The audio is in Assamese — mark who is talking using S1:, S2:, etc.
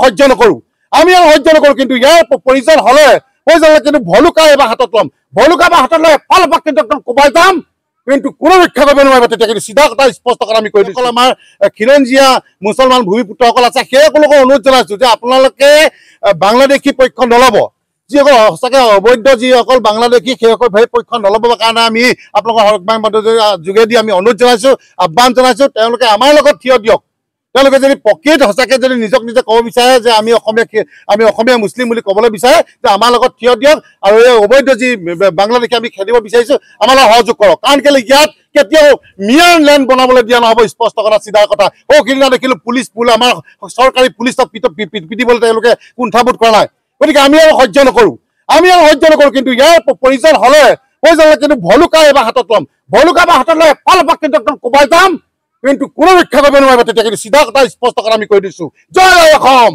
S1: সহ্য নকৰোঁ কিন্তু ইয়াৰ প্ৰয়োজন হ'লে কিন্তু ভলুকা এবাৰ হাতত ল'ম ভলুকা বা হাতত লৈ এফাল এপাক কিন্তু একদম কোবাই যাম কিন্তু কোনো ৰক্ষা কৰিব নোৱাৰিব তেতিয়া কিন্তু চিধা কথা স্পষ্ট কথা আমি কৈ দিছোঁ আমাৰ খিলঞ্জীয়া মুছলমান ভূমিপুত্ৰসকল আছে সেইসকলকো অনুৰোধ জনাইছোঁ যে আপোনালোকে বাংলাদেশী পক্ষ নল'ব যিসকল সঁচাকৈ অবৈধ যিসকল বাংলাদেশী সেইসকল সেই পক্ষ নল'বৰ কাৰণে আমি আপোনালোকৰ সংবাদ মাধ্যমৰ যোগেদি আমি অনুৰোধ জনাইছোঁ আহ্বান জনাইছোঁ তেওঁলোকে আমাৰ লগত থিয় দিয়ক তেওঁলোকে যদি প্ৰকৃত সঁচাকৈ যদি নিজক নিজে ক'ব বিচাৰে যে আমি অসমীয়া মুছলিম বুলি ক'বলৈ বিচাৰে যে আমাৰ লগত থিয় দিয়ক আৰু এই অবৈধ যি বাংলাদেশী আমি খেলিব বিচাৰিছোঁ আমাৰ লগত সহযোগ কৰক কাৰণ কেলৈ ইয়াত কেতিয়াও মিয়াৰ লেণ্ড বনাবলৈ দিয়া নহ'ব স্পষ্ট কথা চিধা কথা সিদিনা দেখিলোঁ পুলিচ আমাৰ চৰকাৰী পুলিচক পিটিবলৈ তেওঁলোকে কুণ্ঠাবোধ কৰা নাই গতিকে আমি আৰু সহ্য নকৰোঁ কিন্তু ইয়াৰ প্ৰয়োজন হ'লে কিন্তু ভলুকা এবাৰ হাতত ল'ম ভলুকা বা হাতত লৈ এফাল এপাক কিন্তু একদম কোবাই যাম কিন্তু কোনো ৰক্ষা কৰিব নোৱাৰিব তেতিয়া কিন্তু চিধা কথা স্পষ্ট কথা আমি কৈ দিছোঁ জয় অসম।